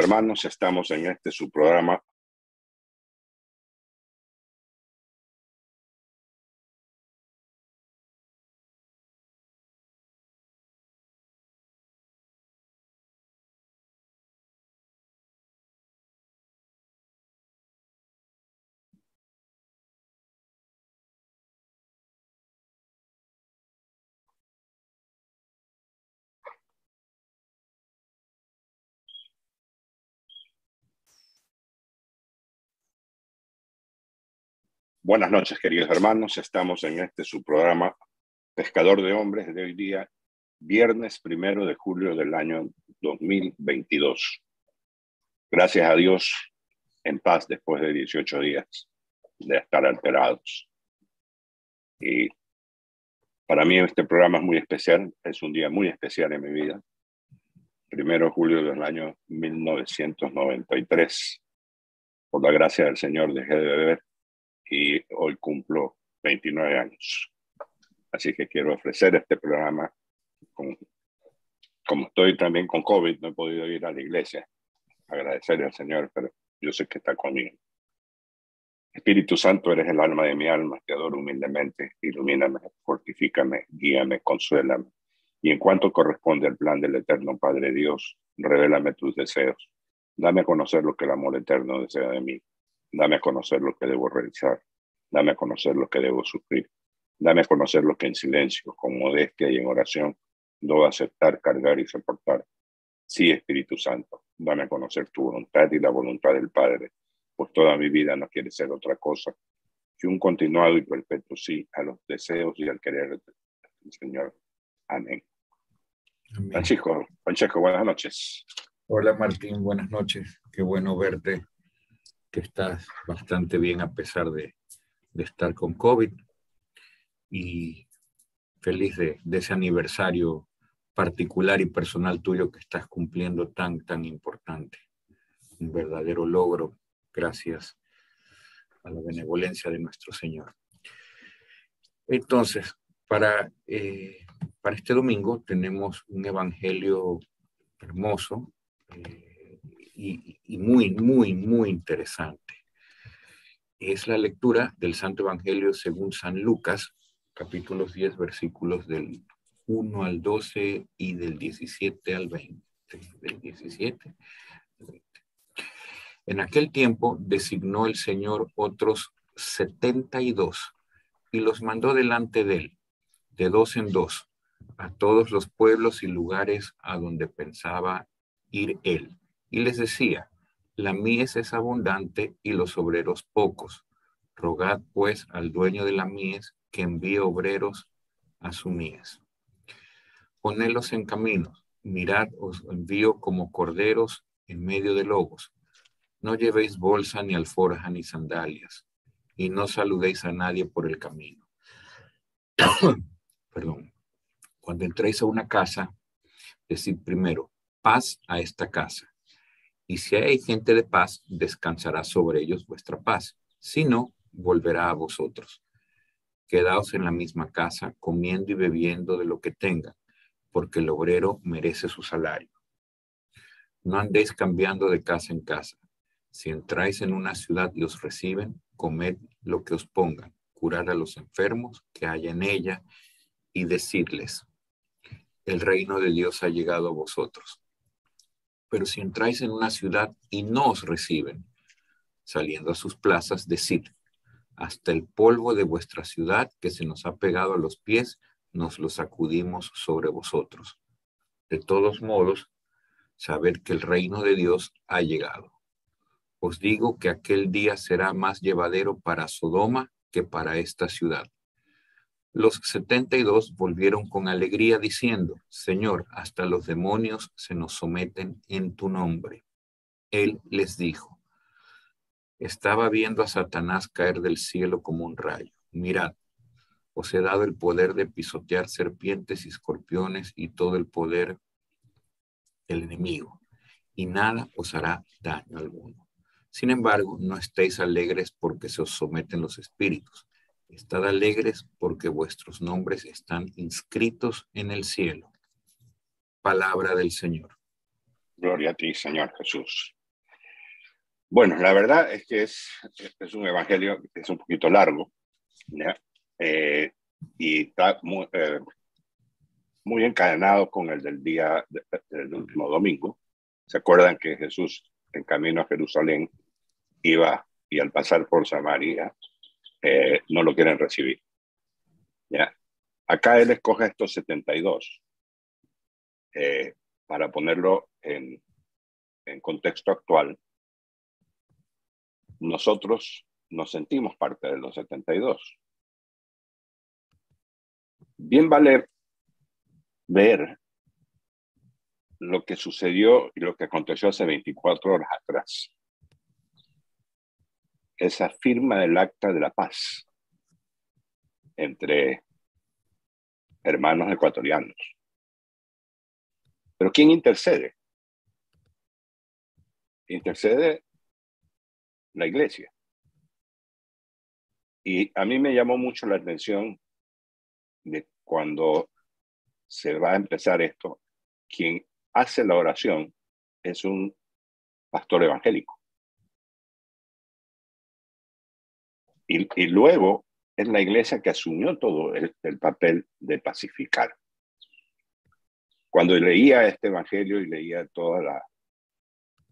hermanos, estamos en su programa Buenas noches, queridos hermanos. Estamos en su programa Pescador de Hombres de hoy día, viernes 1 de julio del año 2022. Gracias a Dios, en paz después de 18 días de estar alterados. Y para mí este programa es muy especial, es un día muy especial en mi vida. 1 de julio del año 1993. Por la gracia del Señor dejé de beber y hoy cumplo 29 años. Así que quiero ofrecer este programa. Como estoy también con COVID, no he podido ir a la iglesia. Agradecerle al Señor, pero yo sé que está conmigo. Espíritu Santo, eres el alma de mi alma. Te adoro humildemente. Ilumíname, fortifícame, guíame, consuélame. Y en cuanto corresponde al plan del eterno Padre Dios, revélame tus deseos. Dame a conocer lo que el amor eterno desea de mí. Dame a conocer lo que debo realizar. Dame a conocer lo que debo sufrir. Dame a conocer lo que en silencio, con modestia y en oración, debo aceptar, cargar y soportar. Sí, Espíritu Santo, dame a conocer tu voluntad y la voluntad del Padre, pues toda mi vida no quiere ser otra cosa que un continuado y perpetuo sí a los deseos y al querer del Señor. Amén. Amén. Francesco, buenas noches. Hola Martín, buenas noches. Qué bueno verte, que estás bastante bien a pesar de estar con COVID, y feliz de ese aniversario particular y personal tuyo que estás cumpliendo tan importante. Un verdadero logro gracias a la benevolencia de nuestro Señor. Entonces, para este domingo tenemos un evangelio hermoso y muy interesante. Es la lectura del Santo Evangelio según San Lucas, capítulos 10, versículos del 1 al 12 y del 17 al 20. Del 17 al 20. En aquel tiempo designó el Señor otros 72 y los mandó delante de él, de dos en dos, a todos los pueblos y lugares a donde pensaba ir él. Y les decía: la mies es abundante y los obreros pocos. Rogad pues al dueño de la mies que envíe obreros a su mies. Ponedlos en camino, mirad, os envío como corderos en medio de lobos. No llevéis bolsa, ni alforja, ni sandalias, y no saludéis a nadie por el camino. Perdón. Cuando entréis a una casa, decid primero: paz a esta casa. Y si hay gente de paz, descansará sobre ellos vuestra paz. Si no, volverá a vosotros. Quedaos en la misma casa, comiendo y bebiendo de lo que tengan, porque el obrero merece su salario. No andéis cambiando de casa en casa. Si entráis en una ciudad y os reciben, comed lo que os pongan, curad a los enfermos que haya en ella, y decidles: el reino de Dios ha llegado a vosotros. Pero si entráis en una ciudad y no os reciben, saliendo a sus plazas, decid: hasta el polvo de vuestra ciudad que se nos ha pegado a los pies, nos lo sacudimos sobre vosotros. De todos modos, sabed que el reino de Dios ha llegado. Os digo que aquel día será más llevadero para Sodoma que para esta ciudad. Los 72 volvieron con alegría diciendo: Señor, hasta los demonios se nos someten en tu nombre. Él les dijo: estaba viendo a Satanás caer del cielo como un rayo. Mirad, os he dado el poder de pisotear serpientes y escorpiones y todo el poder del enemigo, y nada os hará daño alguno. Sin embargo, no estéis alegres porque se os someten los espíritus. Estad alegres porque vuestros nombres están inscritos en el cielo. Palabra del Señor. Gloria a ti, Señor Jesús. Bueno, la verdad es que es un evangelio que es un poquito largo, ¿ya? Y está muy encadenado con el del último domingo. ¿Se acuerdan que Jesús, en camino a Jerusalén, iba y al pasar por Samaria, no lo quieren recibir? ¿Ya? Acá él escoge estos 72 para ponerlo en contexto actual. Nosotros nos sentimos parte de los 72. Bien vale ver lo que sucedió y lo que aconteció hace 24 horas atrás. Esa firma del acta de la paz entre hermanos ecuatorianos. Pero ¿quién intercede? Intercede la iglesia. Y a mí me llamó mucho la atención de cuando se va a empezar esto, quien hace la oración es un pastor evangélico. Y luego es la iglesia que asumió todo el papel de pacificar. Cuando leía este evangelio y leía toda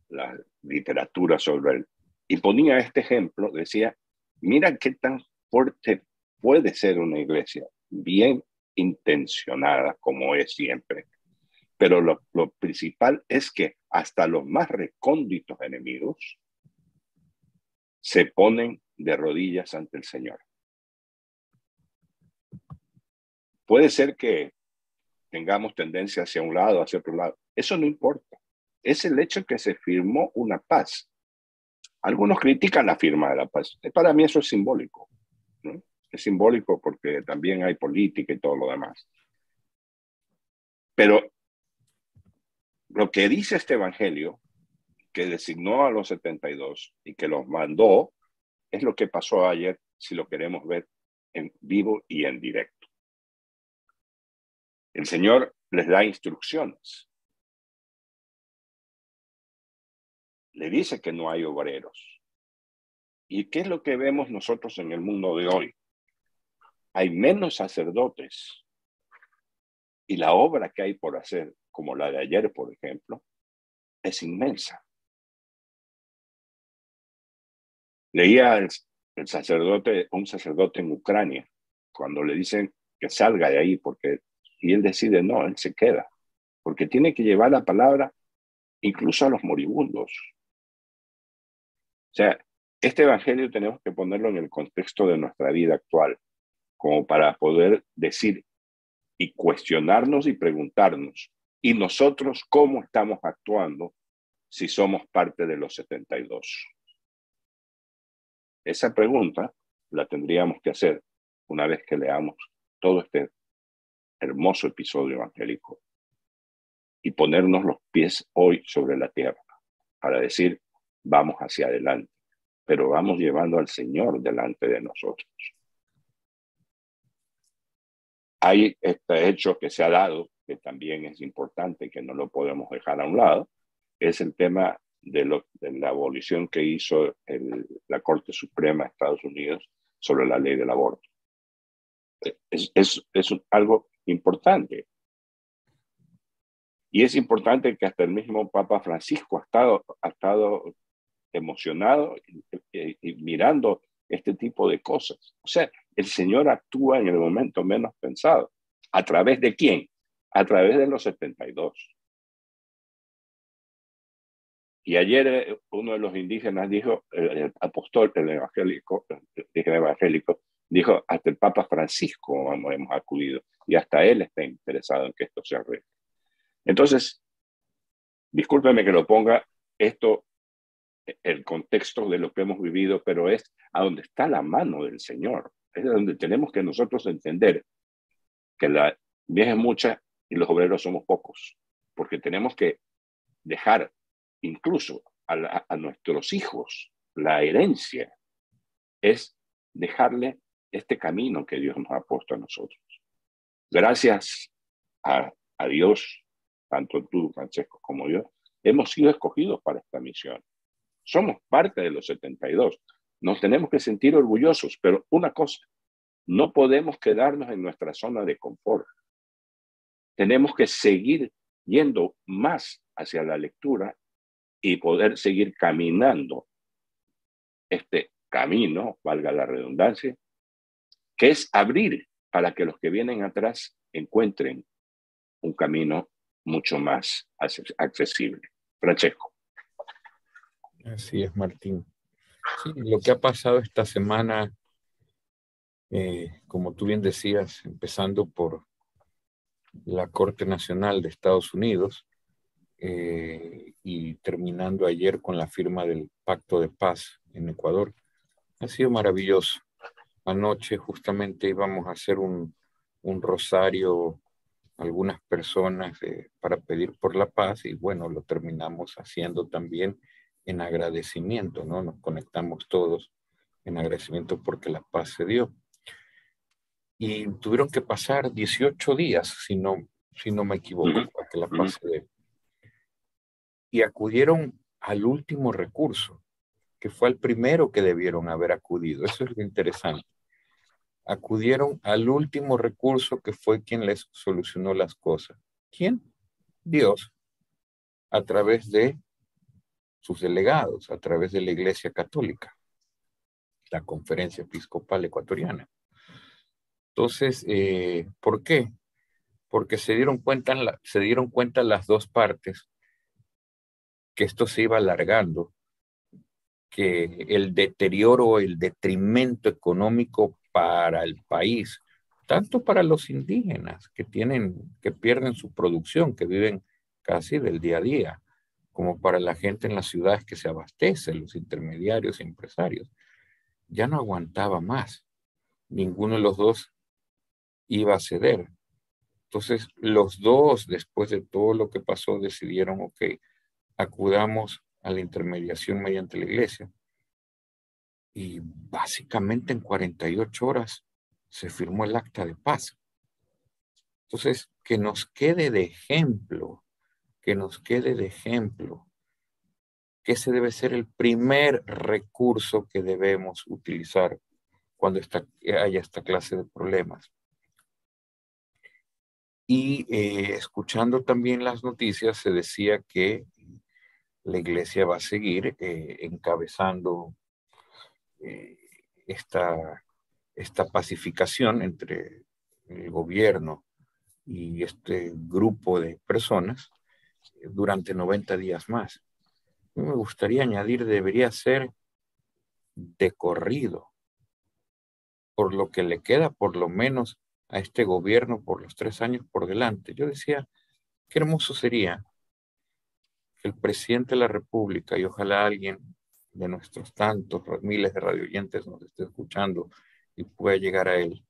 la literatura sobre él, y ponía este ejemplo, decía, mira qué tan fuerte puede ser una iglesia, bien intencionada como es siempre, pero lo principal es que hasta los más recónditos enemigos se ponen de rodillas ante el Señor. Puede ser que tengamos tendencia hacia un lado, hacia otro lado. Eso no importa. Es el hecho que se firmó una paz. Algunos critican la firma de la paz. Para mí eso es simbólico, ¿no? Es simbólico porque también hay política y todo lo demás. Pero lo que dice este evangelio, que designó a los 72 y que los mandó, es lo que pasó ayer, si lo queremos ver en vivo y en directo. El Señor les da instrucciones. Le dice que no hay obreros. ¿Y qué es lo que vemos nosotros en el mundo de hoy? Hay menos sacerdotes y la obra que hay por hacer, como la de ayer, por ejemplo, es inmensa. Leía un sacerdote en Ucrania, cuando le dicen que salga de ahí, y él decide no, él se queda, porque tiene que llevar la palabra incluso a los moribundos. O sea, este evangelio tenemos que ponerlo en el contexto de nuestra vida actual, como para poder decir y cuestionarnos y preguntarnos, ¿y nosotros cómo estamos actuando si somos parte de los 72? Esa pregunta la tendríamos que hacer una vez que leamos todo este hermoso episodio evangélico y ponernos los pies hoy sobre la tierra para decir, vamos hacia adelante, pero vamos llevando al Señor delante de nosotros. Hay este hecho que se ha dado, que también es importante, que no lo podemos dejar a un lado, es el tema de la abolición que hizo la Corte Suprema de Estados Unidos sobre la ley del aborto. Es algo importante. Y es importante que hasta el mismo Papa Francisco ha estado emocionado y mirando este tipo de cosas. O sea, el Señor actúa en el momento menos pensado. ¿A través de quién? A través de los 72. Y ayer uno de los indígenas dijo, el apóstol, el evangélico, dijo, hasta el Papa Francisco hemos acudido y hasta él está interesado en que esto se arregle. Entonces, discúlpeme que lo ponga esto, el contexto de lo que hemos vivido, pero es a donde está la mano del Señor. Es donde tenemos que nosotros entender que la mies es mucha y los obreros somos pocos, porque tenemos que dejar incluso a nuestros hijos la herencia, es dejarle este camino que Dios nos ha puesto a nosotros. Gracias a Dios, tanto tú, Francesco, como yo, hemos sido escogidos para esta misión. somos parte de los 72. Nos tenemos que sentir orgullosos, pero una cosa, no podemos quedarnos en nuestra zona de confort. Tenemos que seguir yendo más hacia la lectura y poder seguir caminando este camino, valga la redundancia, que es abrir para que los que vienen atrás encuentren un camino mucho más accesible. Francesco. Así es, Martín. Sí, lo que ha pasado esta semana, como tú bien decías, empezando por la Corte Nacional de Estados Unidos y terminando ayer con la firma del Pacto de Paz en Ecuador, ha sido maravilloso. Anoche justamente íbamos a hacer un rosario, algunas personas, para pedir por la paz, y bueno, lo terminamos haciendo también en agradecimiento, ¿no? Nos conectamos todos en agradecimiento porque la paz se dio. Y tuvieron que pasar 18 días, si no me equivoco, para que la paz se dé. Y acudieron al último recurso, que fue el primero que debieron haber acudido. Eso es lo interesante. Acudieron al último recurso, que fue quien les solucionó las cosas. ¿Quién? Dios, a través de sus delegados, a través de la Iglesia Católica, la Conferencia Episcopal Ecuatoriana. Entonces, ¿por qué? Porque se dieron cuenta las dos partes que esto se iba alargando, que el deterioro, el detrimento económico para el país, tanto para los indígenas que pierden su producción, que viven casi del día a día, como para la gente en las ciudades que se abastece, los intermediarios y empresarios, ya no aguantaba más. Ninguno de los dos iba a ceder. Entonces, los dos, después de todo lo que pasó, decidieron, ok, acudamos a la intermediación mediante la iglesia. Y básicamente en 48 horas se firmó el acta de paz. Entonces, que nos quede de ejemplo, que ese debe ser el primer recurso que debemos utilizar cuando haya esta clase de problemas. Y escuchando también las noticias, se decía que la iglesia va a seguir encabezando esta pacificación entre el gobierno y este grupo de personas durante 90 días más. Me gustaría añadir, debería ser de corrido, por lo que le queda por lo menos a este gobierno por los 3 años por delante. Yo decía, qué hermoso sería que el presidente de la República, y ojalá alguien de nuestros tantos miles de radioyentes nos esté escuchando y pueda llegar a él.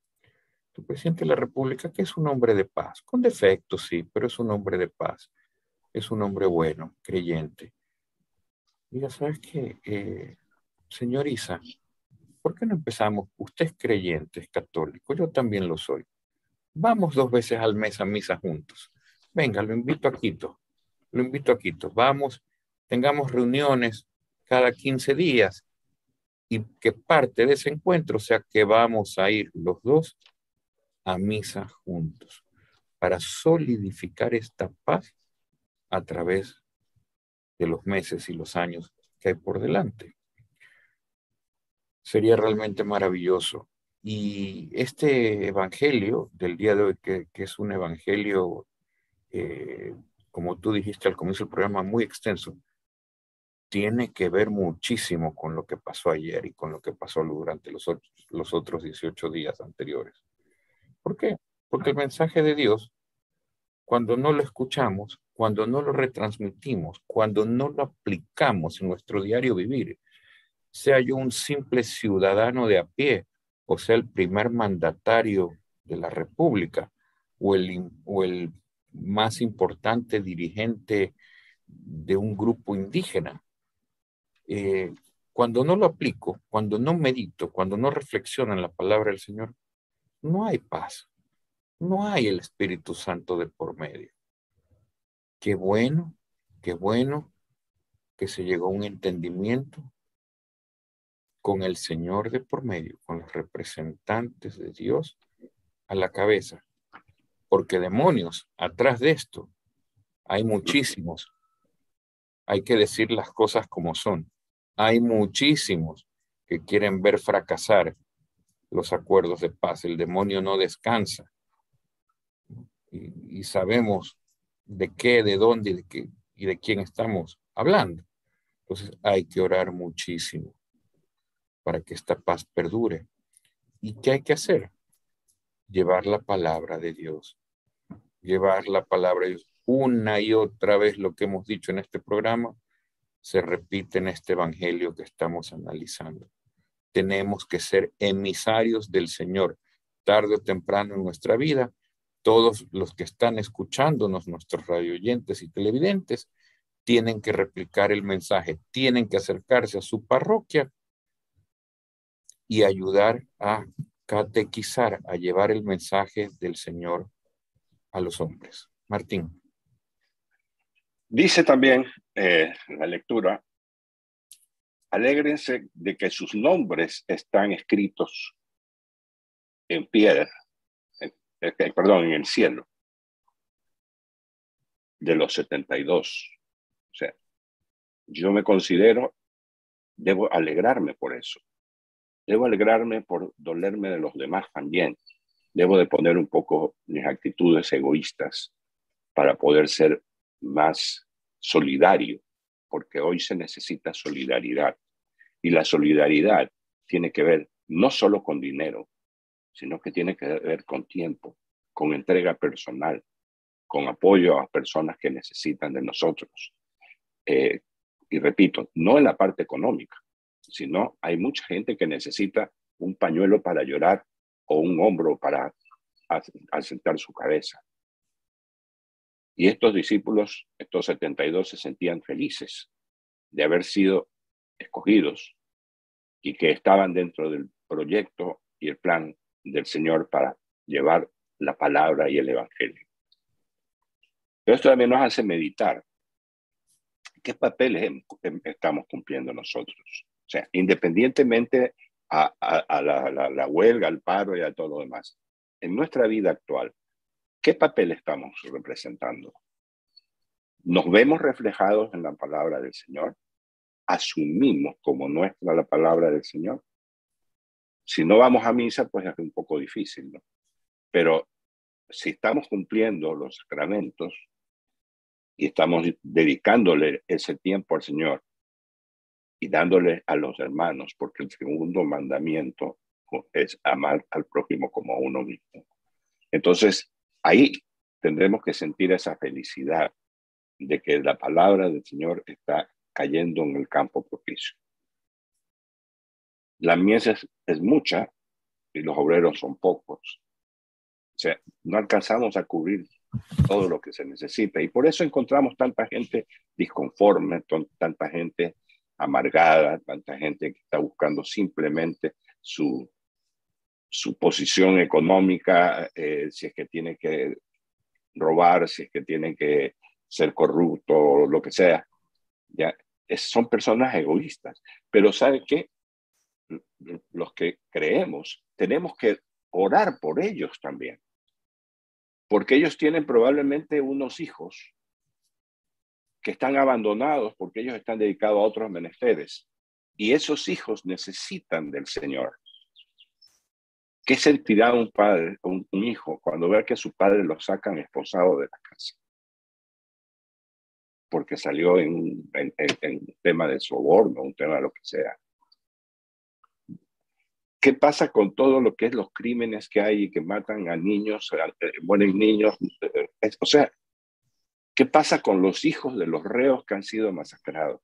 El presidente de la República, que es un hombre de paz, con defectos sí, pero es un hombre de paz, es un hombre bueno, creyente. Y ya sabes que, señor Isa, ¿por qué no empezamos? Usted es creyente, es católico, yo también lo soy. Vamos 2 veces al mes a misa juntos. Venga, lo invito a Quito. Vamos, tengamos reuniones cada 15 días y que parte de ese encuentro sea que vamos a ir los dos a misa juntos para solidificar esta paz a través de los meses y los años que hay por delante. Sería realmente maravilloso. Y este evangelio del día de hoy, que es un evangelio, como tú dijiste al comienzo del programa, muy extenso, tiene que ver muchísimo con lo que pasó ayer y con lo que pasó durante los otros 18 días anteriores. ¿Por qué? Porque el mensaje de Dios, cuando no lo escuchamos, cuando no lo retransmitimos, cuando no lo aplicamos en nuestro diario vivir, sea yo un simple ciudadano de a pie, o sea el primer mandatario de la República, o el más importante dirigente de un grupo indígena, cuando no lo aplico, cuando no medito, cuando no reflexiono en la palabra del Señor, no hay paz, no hay el Espíritu Santo de por medio. Qué bueno que se llegó a un entendimiento con el Señor de por medio, con los representantes de Dios a la cabeza. Porque demonios, atrás de esto, hay muchísimos. Hay que decir las cosas como son. Hay muchísimos que quieren ver fracasar los acuerdos de paz. El demonio no descansa. Y sabemos de qué, de dónde y de quién estamos hablando. Entonces hay que orar muchísimo para que esta paz perdure. ¿Y qué hay que hacer? Llevar la palabra de Dios. Llevar la palabra de Dios. Una y otra vez lo que hemos dicho en este programa se repite en este evangelio que estamos analizando. Tenemos que ser emisarios del Señor. Tarde o temprano en nuestra vida, todos los que están escuchándonos, nuestros radioyentes y televidentes, tienen que replicar el mensaje, tienen que acercarse a su parroquia y ayudar a catequizar, a llevar el mensaje del Señor a los hombres. Martín. Dice también la lectura, alégrense de que sus nombres están escritos en piedra, en el cielo, de los 72. O sea, yo me considero, debo alegrarme por eso. Debo alegrarme por dolerme de los demás también. Debo de poner un poco mis actitudes egoístas para poder ser más solidario, porque hoy se necesita solidaridad. Y la solidaridad tiene que ver no solo con dinero, sino que tiene que ver con tiempo, con entrega personal, con apoyo a personas que necesitan de nosotros. Y repito, no en la parte económica, sino hay mucha gente que necesita un pañuelo para llorar o un hombro para asentar su cabeza. Y estos discípulos, estos 72, se sentían felices de haber sido escogidos y que estaban dentro del proyecto y el plan del Señor para llevar la palabra y el evangelio. Pero esto también nos hace meditar. ¿Qué papeles estamos cumpliendo nosotros? O sea, independientemente a la huelga, al paro y a todo lo demás, en nuestra vida actual, ¿qué papel estamos representando? ¿Nos vemos reflejados en la palabra del Señor? ¿Asumimos como nuestra la palabra del Señor? Si no vamos a misa, pues es un poco difícil, ¿no? Pero si estamos cumpliendo los sacramentos y estamos dedicándole ese tiempo al Señor y dándole a los hermanos, porque el segundo mandamiento es amar al prójimo como a uno mismo. Entonces, ahí tendremos que sentir esa felicidad de que la palabra del Señor está cayendo en el campo propicio. La mies es mucha y los obreros son pocos. O sea, no alcanzamos a cubrir todo lo que se necesita y por eso encontramos tanta gente disconforme, tanta gente amargada, tanta gente que está buscando simplemente su posición económica, si es que tiene que robar, si es que tiene que ser corrupto o lo que sea. Ya, son personas egoístas. Pero ¿sabe qué? Los que creemos tenemos que orar por ellos también. Porque ellos tienen probablemente unos hijos que están abandonados porque ellos están dedicados a otros menesteres. Y esos hijos necesitan del Señor. ¿Qué sentirá un padre, un hijo, cuando ve que a su padre lo sacan esposado de la casa? Porque salió en un tema de soborno, un tema de lo que sea. ¿Qué pasa con todo lo que es los crímenes que hay y que matan a niños, mueren niños? O sea, ¿qué pasa con los hijos de los reos que han sido masacrados?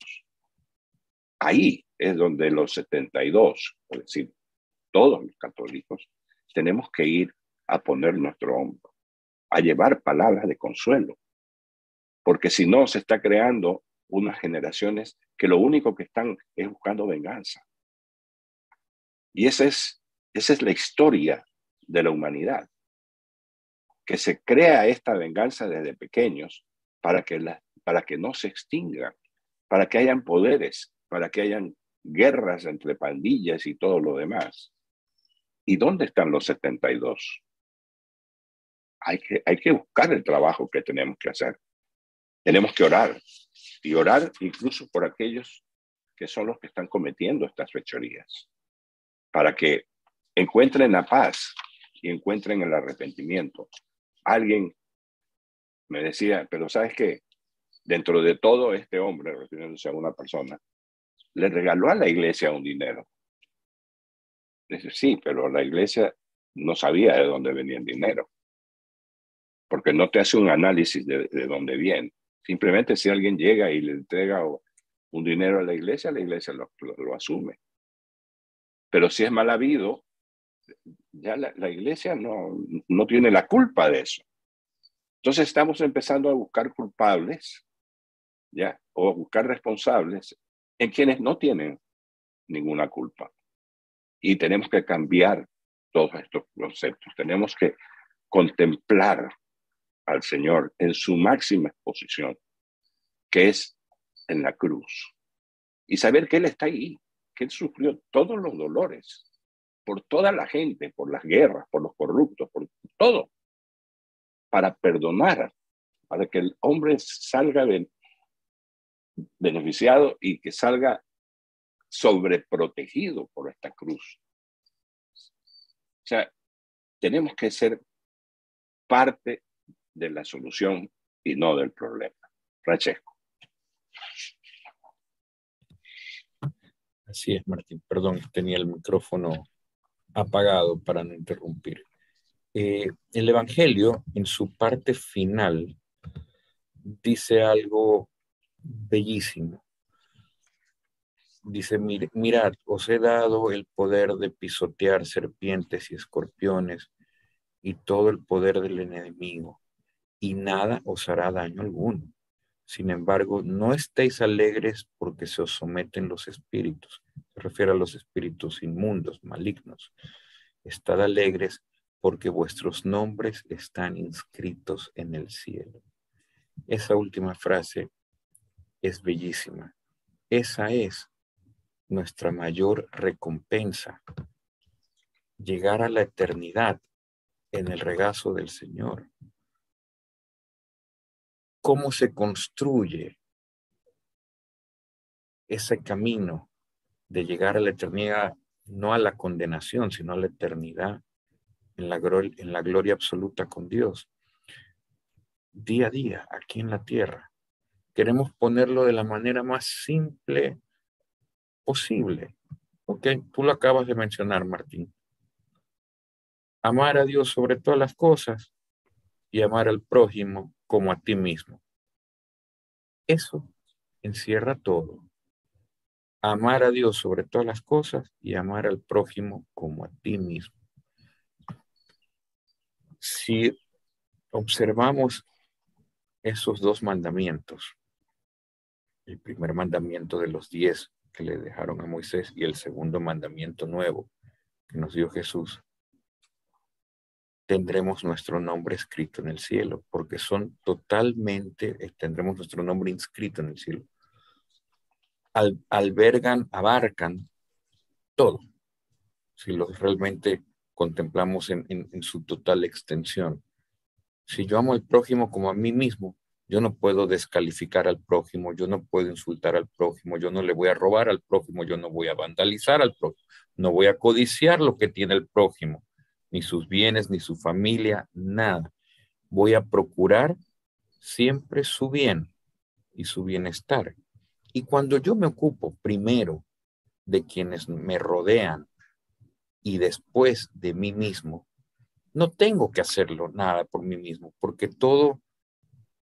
Ahí es donde los 72, es decir, todos los católicos, tenemos que ir a poner nuestro hombro, a llevar palabras de consuelo, porque si no se está creando unas generaciones que lo único que están es buscando venganza. Y esa es la historia de la humanidad, que se crea esta venganza desde pequeños para que no se extingan, para que hayan poderes, para que hayan guerras entre pandillas y todo lo demás. ¿Y dónde están los 72? Hay que buscar el trabajo que tenemos que hacer. Tenemos que orar, y orar incluso por aquellos que son los que están cometiendo estas fechorías, para que encuentren la paz y encuentren el arrepentimiento. Alguien me decía, pero ¿sabes qué? Dentro de todo, este hombre, refiriéndose a una persona, le regaló a la iglesia un dinero. Dice, sí, pero la iglesia no sabía de dónde venía el dinero, porque no te hace un análisis de dónde viene. Simplemente si alguien llega y le entrega un dinero a la iglesia lo asume. Pero si es mal habido, ya la iglesia no tiene la culpa de eso. Entonces estamos empezando a buscar culpables, ¿ya? O a buscar responsables en quienes no tienen ninguna culpa. Y tenemos que cambiar todos estos conceptos. Tenemos que contemplar al Señor en su máxima exposición, que es en la cruz. Y saber que Él está ahí, que Él sufrió todos los dolores, por toda la gente, por las guerras, por los corruptos, por todo, para perdonar, para que el hombre salga beneficiado y que salga sobreprotegido por esta cruz. O sea, tenemos que ser parte de la solución y no del problema. Francesco. Así es, Martín. Perdón, tenía el micrófono apagado para no interrumpir. El Evangelio, en su parte final, dice algo bellísimo. Dice, mirad, os he dado el poder de pisotear serpientes y escorpiones y todo el poder del enemigo, y nada os hará daño alguno. Sin embargo, no estéis alegres porque se os someten los espíritus. Se refiere a los espíritus inmundos, malignos. Estad alegres porque vuestros nombres están inscritos en el cielo. Esa última frase es bellísima. Esa es nuestra mayor recompensa. Llegar a la eternidad en el regazo del Señor. ¿Cómo se construye ese camino de llegar a la eternidad, no a la condenación, sino a la eternidad en la gloria absoluta con Dios? Día a día, aquí en la tierra. Queremos ponerlo de la manera más simple posible. Ok, tú lo acabas de mencionar, Martín. Amar a Dios sobre todas las cosas y amar al prójimo como a ti mismo. Eso encierra todo. Amar a Dios sobre todas las cosas y amar al prójimo como a ti mismo. Si observamos esos dos mandamientos, el primer mandamiento de los 10 que le dejaron a Moisés y el segundo mandamiento nuevo que nos dio Jesús, tendremos nuestro nombre escrito en el cielo, porque son totalmente, tendremos nuestro nombre inscrito en el cielo. Abarcan todo, si los realmente contemplamos en su total extensión. Si yo amo al prójimo como a mí mismo, yo no puedo descalificar al prójimo, yo no puedo insultar al prójimo, yo no le voy a robar al prójimo, yo no voy a vandalizar al prójimo, no voy a codiciar lo que tiene el prójimo, ni sus bienes, ni su familia, nada. Voy a procurar siempre su bien y su bienestar. Y cuando yo me ocupo primero de quienes me rodean y después de mí mismo, no tengo que hacerlo nada por mí mismo, porque todo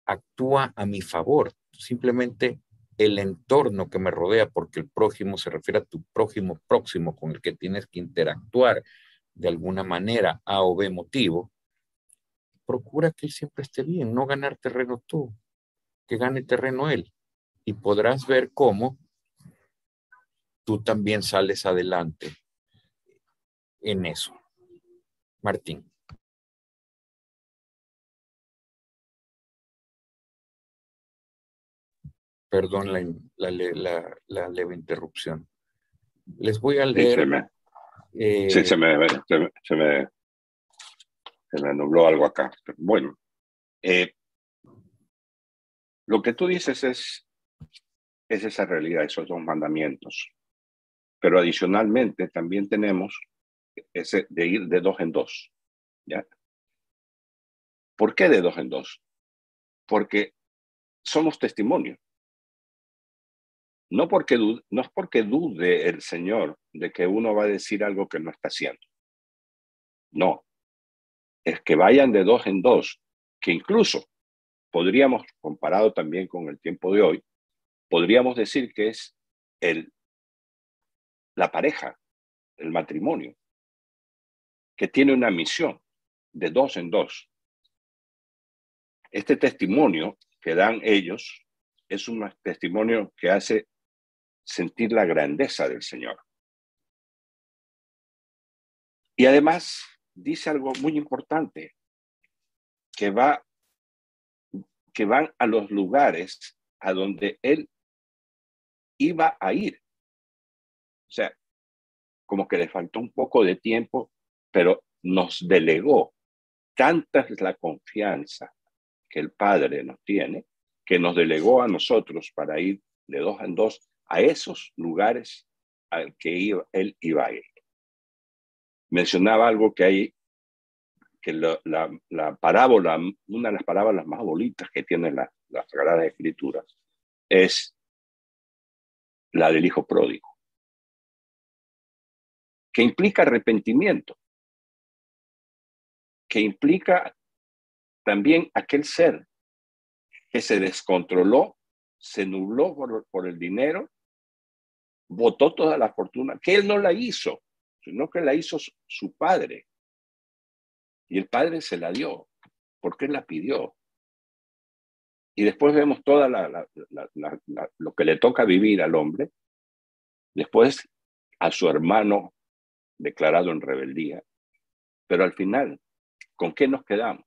actúa a mi favor. Simplemente el entorno que me rodea, porque el prójimo se refiere a tu prójimo próximo con el que tienes que interactuar de alguna manera A o B motivo, procura que él siempre esté bien, no ganar terreno tú, que gane terreno él. Y podrás ver cómo tú también sales adelante en eso. Martín. Perdón la leve interrupción. Les voy a Sí, leer. se me nubló algo acá. Bueno, lo que tú dices es esa realidad, esos dos mandamientos. Pero adicionalmente también tenemos ese de ir de dos en dos. ¿Ya? ¿Por qué de dos en dos? Porque somos testimonio. No es porque dude el Señor de que uno va a decir algo que no está haciendo. No, es que vayan de dos en dos, que incluso podríamos, comparado también con el tiempo de hoy, podríamos decir que es la pareja, el matrimonio, que tiene una misión de dos en dos. Este testimonio que dan ellos es un testimonio que hace sentir la grandeza del Señor. Y además dice algo muy importante, que van a los lugares a donde Él iba a ir. O sea, como que le faltó un poco de tiempo, pero nos delegó. Tanta es la confianza que el Padre nos tiene, que nos delegó a nosotros para ir de dos en dos a esos lugares al que Él iba a ir. Mencionaba algo que hay, que la parábola, una de las parábolas más bonitas que tiene las Sagradas Escrituras, es la del hijo pródigo, que implica arrepentimiento, que implica también aquel ser que se descontroló, se nubló por el dinero, botó toda la fortuna, que él no la hizo, sino que la hizo su padre. Y el padre se la dio, porque él la pidió. Y después vemos toda lo que le toca vivir al hombre. Después a su hermano declarado en rebeldía. Pero al final, ¿con qué nos quedamos?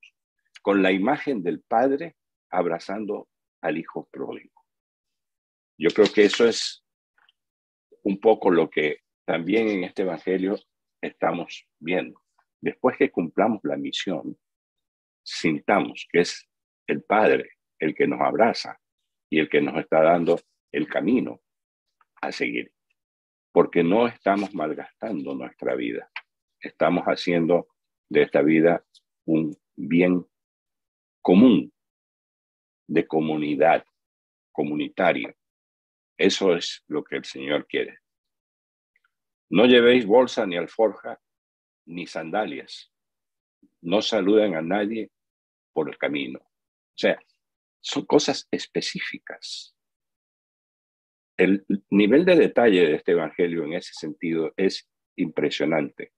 Con la imagen del padre abrazando al hijo pródigo. Yo creo que eso es un poco lo que también en este evangelio estamos viendo. Después que cumplamos la misión, sintamos que es el Padre el que nos abraza y el que nos está dando el camino a seguir. Porque no estamos malgastando nuestra vida. Estamos haciendo de esta vida un bien común, de comunidad, comunitario. Eso es lo que el Señor quiere. No llevéis bolsa ni alforja ni sandalias. No saluden a nadie por el camino. O sea, son cosas específicas. El nivel de detalle de este evangelio en ese sentido es impresionante.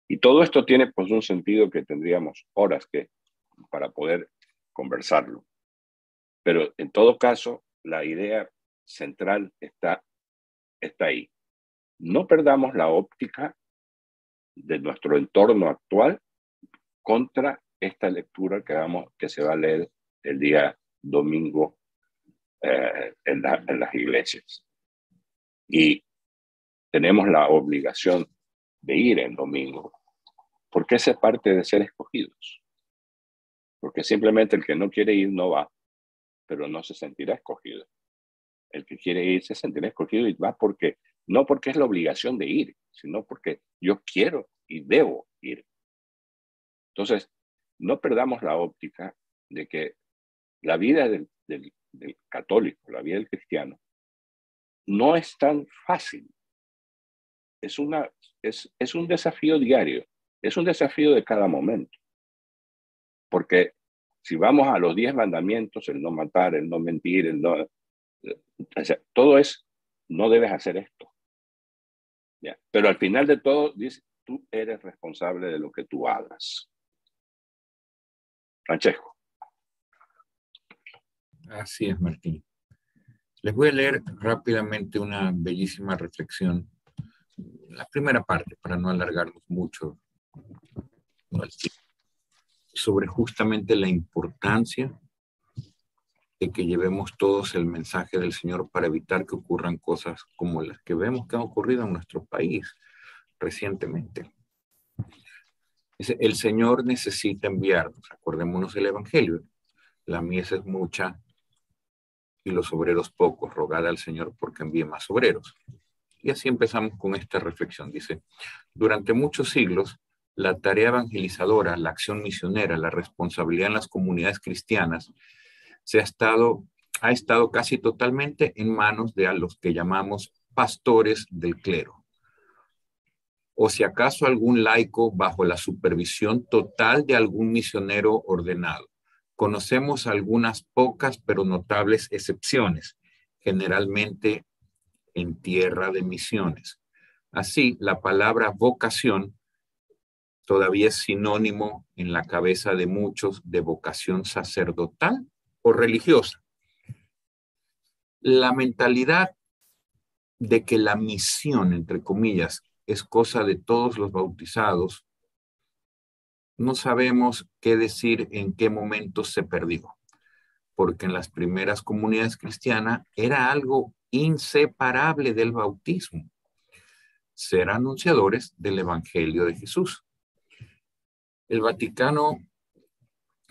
Y todo esto tiene pues un sentido que tendríamos horas para poder conversarlo. Pero en todo caso, la idea central está ahí. No perdamos la óptica de nuestro entorno actual contra esta lectura que se va a leer el día domingo en las iglesias. Y tenemos la obligación de ir el domingo, porque esa es parte de ser escogidos. Porque simplemente el que no quiere ir no va, pero no se sentirá escogido. El que quiere ir se sentirá escogido y va no porque es la obligación de ir, sino porque yo quiero y debo ir. Entonces, no perdamos la óptica de que la vida del católico, la vida del cristiano, no es tan fácil. Es un desafío diario, es un desafío de cada momento. Porque si vamos a los 10 mandamientos, el no matar, el no mentir, o sea, todo es, no debes hacer esto. ¿Ya? Pero al final de todo, dice, tú eres responsable de lo que tú hagas. Francesco. Así es, Martín. Les voy a leer rápidamente una bellísima reflexión. La primera parte, para no alargarnos mucho, sobre justamente la importancia de que llevemos todos el mensaje del Señor para evitar que ocurran cosas como las que vemos que han ocurrido en nuestro país recientemente. El Señor necesita enviarnos, acordémonos del Evangelio, la mies es mucha y los obreros pocos, rogad al Señor porque envíe más obreros. Y así empezamos con esta reflexión. Dice, durante muchos siglos, la tarea evangelizadora, la acción misionera, la responsabilidad en las comunidades cristianas ha estado casi totalmente en manos de a los que llamamos pastores del clero, o si acaso algún laico bajo la supervisión total de algún misionero ordenado. Conocemos algunas pocas pero notables excepciones, generalmente en tierra de misiones. Así, la palabra vocación todavía es sinónimo en la cabeza de muchos de vocación sacerdotal o religiosa. La mentalidad de que la misión, entre comillas, es cosa de todos los bautizados, no sabemos qué decir en qué momento se perdió, porque en las primeras comunidades cristianas era algo inseparable del bautismo, ser anunciadores del Evangelio de Jesús. El Vaticano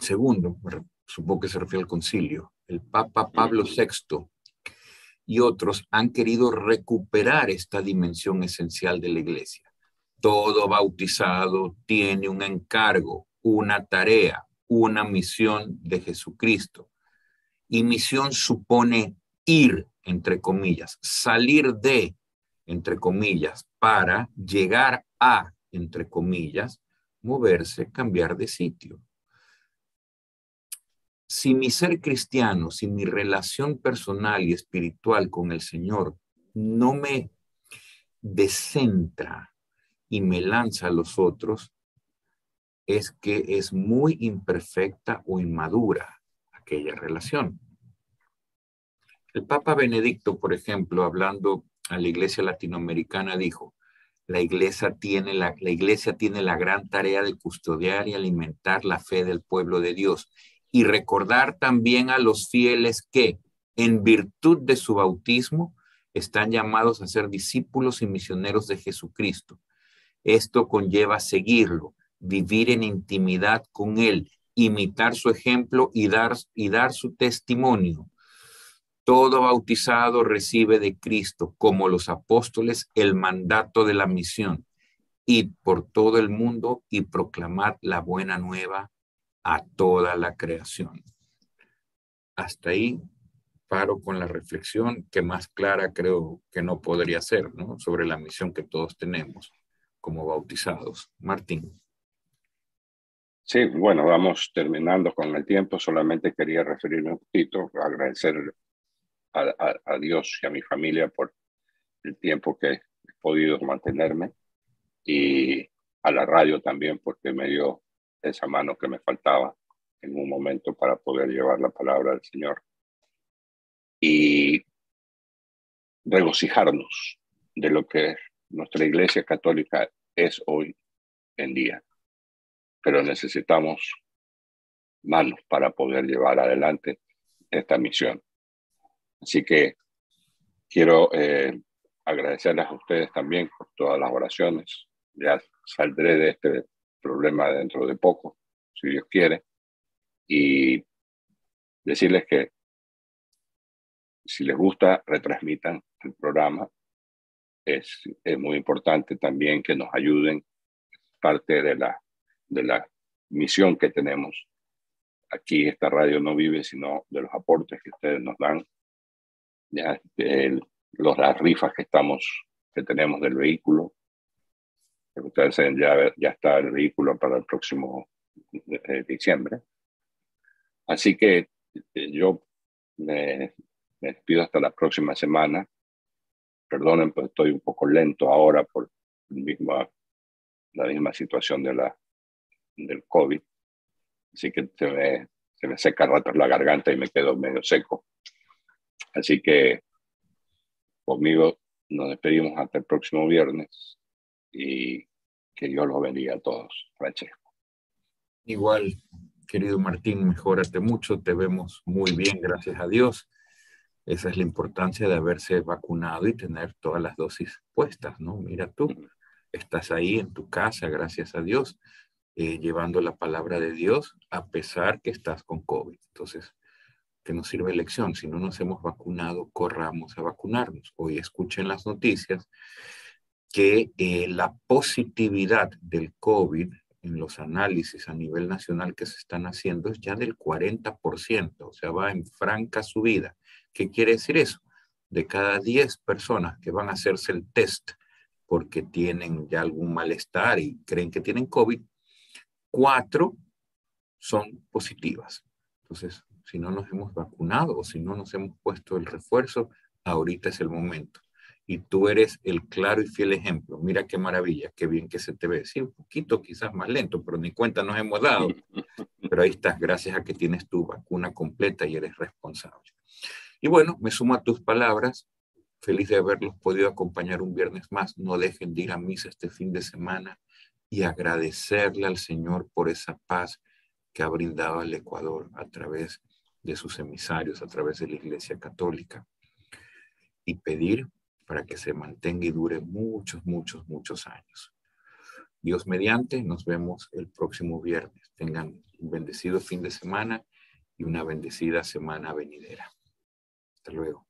II, supongo que se refiere al concilio, el Papa Pablo VI y otros han querido recuperar esta dimensión esencial de la Iglesia. Todo bautizado tiene un encargo, una tarea, una misión de Jesucristo. Y misión supone ir, entre comillas, salir de, entre comillas, para llegar a, entre comillas, moverse, cambiar de sitio. Si mi ser cristiano, si mi relación personal y espiritual con el Señor no me descentra y me lanza a los otros, es que es muy imperfecta o inmadura aquella relación. El Papa Benedicto, por ejemplo, hablando a la Iglesia latinoamericana, dijo, la iglesia tiene la gran tarea de custodiar y alimentar la fe del pueblo de Dios y recordar también a los fieles que, en virtud de su bautismo, están llamados a ser discípulos y misioneros de Jesucristo. Esto conlleva seguirlo, vivir en intimidad con Él, imitar su ejemplo y dar su testimonio. Todo bautizado recibe de Cristo, como los apóstoles, el mandato de la misión. Id por todo el mundo y proclamad la buena nueva a toda la creación. Hasta ahí paro con la reflexión que más clara creo que no podría ser, ¿no? Sobre la misión que todos tenemos como bautizados. Martín. Sí, bueno, vamos terminando con el tiempo. Solamente quería referirme un poquito, agradecer a Dios y a mi familia por el tiempo que he podido mantenerme y a la radio también porque me dio esa mano que me faltaba en un momento para poder llevar la palabra del Señor y regocijarnos de lo que nuestra Iglesia Católica es hoy en día. Pero necesitamos manos para poder llevar adelante esta misión. Así que quiero agradecerles a ustedes también por todas las oraciones. Ya saldré de este problema dentro de poco, si Dios quiere, y decirles que si les gusta, retransmitan el programa. Es muy importante también que nos ayuden, parte de la misión que tenemos. Aquí esta radio no vive sino de los aportes que ustedes nos dan, ya las rifas que tenemos del vehículo. Ustedes saben, ya está el vehículo para el próximo diciembre. Así que yo me despido hasta la próxima semana. Perdonen, pues estoy un poco lento ahora por la misma situación del COVID. Así que se me seca a ratos la garganta y me quedo medio seco. Así que conmigo nos despedimos hasta el próximo viernes y que Dios los bendiga a todos. Francesco. Igual, Querido Martín, mejórate mucho, te vemos muy bien, gracias a Dios. Esa es la importancia de haberse vacunado y tener todas las dosis puestas, ¿no? Mira tú, estás ahí en tu casa, gracias a Dios, llevando la palabra de Dios a pesar que estás con COVID. Entonces, que nos sirve lección. Si no nos hemos vacunado, corramos a vacunarnos. Hoy escuchen las noticias que la positividad del COVID en los análisis a nivel nacional que se están haciendo es ya del 40%, o sea, va en franca subida. ¿Qué quiere decir eso? De cada 10 personas que van a hacerse el test porque tienen ya algún malestar y creen que tienen COVID, 4 son positivas. Entonces, si no nos hemos vacunado o si no nos hemos puesto el refuerzo, ahorita es el momento. Y tú eres el claro y fiel ejemplo. Mira qué maravilla, qué bien que se te ve. Sí, un poquito quizás más lento, pero ni cuenta nos hemos dado. Pero ahí estás, gracias a que tienes tu vacuna completa y eres responsable. Y bueno, me sumo a tus palabras. Feliz de haberlos podido acompañar un viernes más. No dejen de ir a misa este fin de semana y agradecerle al Señor por esa paz que ha brindado al Ecuador a través de sus emisarios, a través de la Iglesia Católica, y pedir para que se mantenga y dure muchos, muchos, muchos años. Dios mediante, nos vemos el próximo viernes. Tengan un bendecido fin de semana y una bendecida semana venidera. Hasta luego.